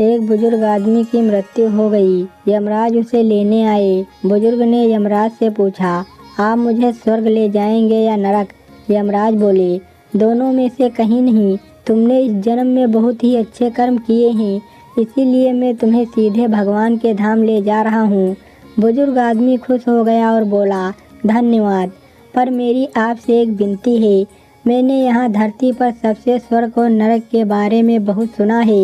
एक बुजुर्ग आदमी की मृत्यु हो गई। यमराज उसे लेने आए। बुजुर्ग ने यमराज से पूछा, आप मुझे स्वर्ग ले जाएंगे या नरक? यमराज बोले, दोनों में से कहीं नहीं। तुमने इस जन्म में बहुत ही अच्छे कर्म किए हैं, इसीलिए मैं तुम्हें सीधे भगवान के धाम ले जा रहा हूँ। बुजुर्ग आदमी खुश हो गया और बोला, धन्यवाद, पर मेरी आपसे एक विनती है। मैंने यहाँ धरती पर सबसे स्वर्ग और नरक के बारे में बहुत सुना है।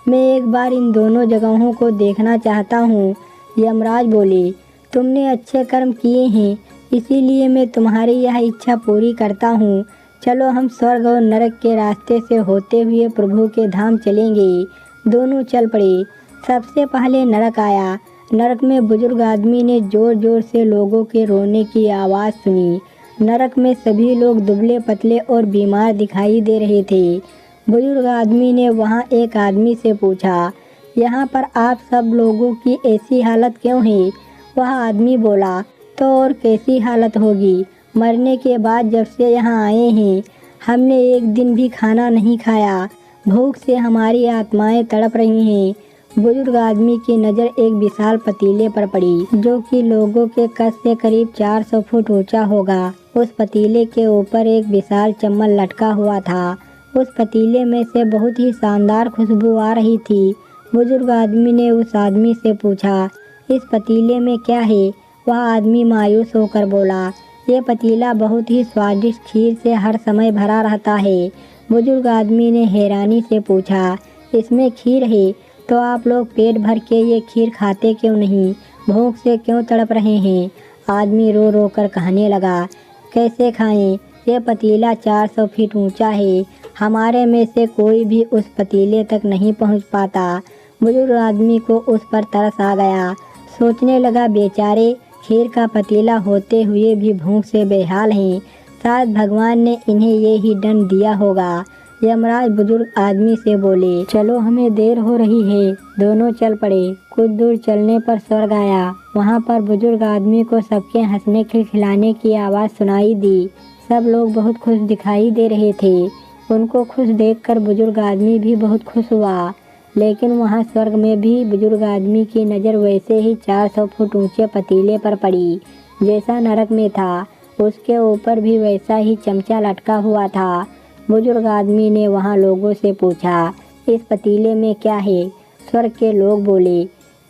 मैं एक बार इन दोनों जगहों को देखना चाहता हूँ। यमराज बोले, तुमने अच्छे कर्म किए हैं, इसीलिए मैं तुम्हारी यह इच्छा पूरी करता हूँ। चलो हम स्वर्ग और नरक के रास्ते से होते हुए प्रभु के धाम चलेंगे। दोनों चल पड़े। सबसे पहले नरक आया। नरक में बुजुर्ग आदमी ने जोर जोर से लोगों के रोने की आवाज़ सुनी। नरक में सभी लोग दुबले पतले और बीमार दिखाई दे रहे थे। बुजुर्ग आदमी ने वहाँ एक आदमी से पूछा, यहाँ पर आप सब लोगों की ऐसी हालत क्यों है? वह आदमी बोला, तो और कैसी हालत होगी? मरने के बाद जब से यहाँ आए हैं, हमने एक दिन भी खाना नहीं खाया। भूख से हमारी आत्माएं तड़प रही हैं। बुजुर्ग आदमी की नज़र एक विशाल पतीले पर पड़ी, जो कि लोगों के कद से करीब 400 फुट ऊंचा होगा। उस पतीले के ऊपर एक विशाल चम्मच लटका हुआ था। उस पतीले में से बहुत ही शानदार खुशबू आ रही थी। बुजुर्ग आदमी ने उस आदमी से पूछा, इस पतीले में क्या है? वह आदमी मायूस होकर बोला, ये पतीला बहुत ही स्वादिष्ट खीर से हर समय भरा रहता है। बुजुर्ग आदमी ने हैरानी से पूछा, इसमें खीर है, तो आप लोग पेट भर के ये खीर खाते क्यों नहीं? भूख से क्यों तड़प रहे हैं? आदमी रो रो कर कहने लगा, कैसे खाएं? ये पतीला 400 फीट ऊंचा है। हमारे में से कोई भी उस पतीले तक नहीं पहुंच पाता। बुजुर्ग आदमी को उस पर तरस आ गया। सोचने लगा, बेचारे खीर का पतीला होते हुए भी भूख से बेहाल हैं। शायद भगवान ने इन्हें ये ही दंड दिया होगा। यमराज बुजुर्ग आदमी से बोले, चलो हमें देर हो रही है। दोनों चल पड़े। कुछ दूर चलने पर स्वर्ग आया। वहाँ पर बुजुर्ग आदमी को सबके हंसने खिलखिलाने की आवाज़ सुनाई दी। सब लोग बहुत खुश दिखाई दे रहे थे। उनको खुश देखकर बुजुर्ग आदमी भी बहुत खुश हुआ। लेकिन वहाँ स्वर्ग में भी बुजुर्ग आदमी की नज़र वैसे ही 400 फुट ऊंचे पतीले पर पड़ी, जैसा नरक में था। उसके ऊपर भी वैसा ही चमचा लटका हुआ था। बुजुर्ग आदमी ने वहाँ लोगों से पूछा, इस पतीले में क्या है? स्वर्ग के लोग बोले,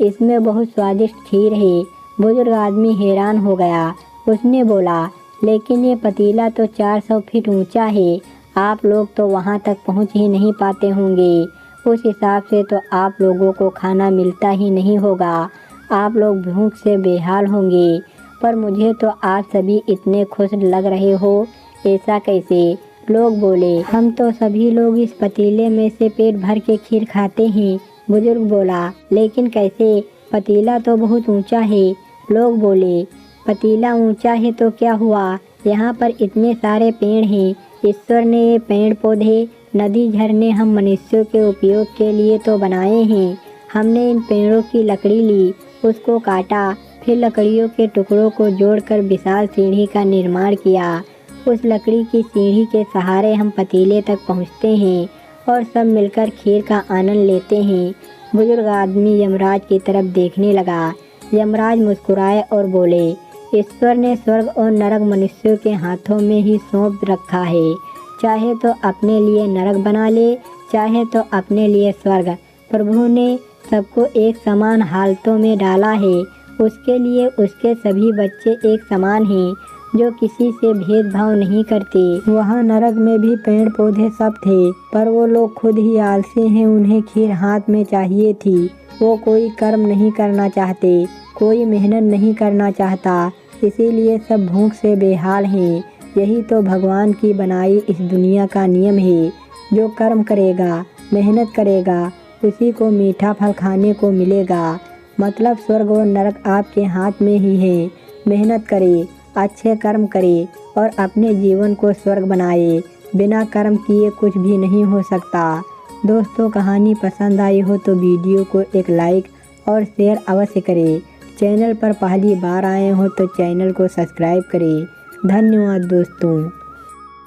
इसमें बहुत स्वादिष्ट खीर है। बुजुर्ग आदमी हैरान हो गया। उसने बोला, लेकिन ये पतीला तो 400 फीट ऊंचा है। आप लोग तो वहाँ तक पहुँच ही नहीं पाते होंगे। उस हिसाब से तो आप लोगों को खाना मिलता ही नहीं होगा। आप लोग भूख से बेहाल होंगे। पर मुझे तो आप सभी इतने खुश लग रहे हो, ऐसा कैसे? लोग बोले, हम तो सभी लोग इस पतीले में से पेट भर के खीर खाते हैं। बुजुर्ग बोला, लेकिन कैसे? पतीला तो बहुत ऊंचा है। लोग बोले, पतीला ऊंचा है तो क्या हुआ? यहाँ पर इतने सारे पेड़ हैं। ईश्वर ने ये पेड़ पौधे, नदी, झरने हम मनुष्यों के उपयोग के लिए तो बनाए हैं। हमने इन पेड़ों की लकड़ी ली, उसको काटा, फिर लकड़ियों के टुकड़ों को जोड़कर विशाल सीढ़ी का निर्माण किया। उस लकड़ी की सीढ़ी के सहारे हम पतीले तक पहुँचते हैं और सब मिलकर खीर का आनंद लेते हैं। बुजुर्ग आदमी यमराज की तरफ देखने लगा। यमराज मुस्कुराए और बोले, ईश्वर ने स्वर्ग और नरक मनुष्यों के हाथों में ही सौंप रखा है। चाहे तो अपने लिए नरक बना ले, चाहे तो अपने लिए स्वर्ग। प्रभु ने सबको एक समान हालतों में डाला है। उसके लिए उसके सभी बच्चे एक समान हैं, जो किसी से भेदभाव नहीं करते। वहाँ नरक में भी पेड़ पौधे सब थे, पर वो लोग खुद ही आलसी हैं। उन्हें खीर हाथ में चाहिए थी। वो कोई कर्म नहीं करना चाहते, कोई मेहनत नहीं करना चाहता, इसीलिए सब भूख से बेहाल हैं। यही तो भगवान की बनाई इस दुनिया का नियम है। जो कर्म करेगा, मेहनत करेगा, उसी को मीठा फल खाने को मिलेगा। मतलब स्वर्ग और नरक आपके हाथ में ही है। मेहनत करे, अच्छे कर्म करे और अपने जीवन को स्वर्ग बनाए। बिना कर्म किए कुछ भी नहीं हो सकता। दोस्तों, कहानी पसंद आई हो तो वीडियो को एक लाइक और शेयर अवश्य करें। चैनल पर पहली बार आए हो तो चैनल को सब्सक्राइब करें। धन्यवाद दोस्तों।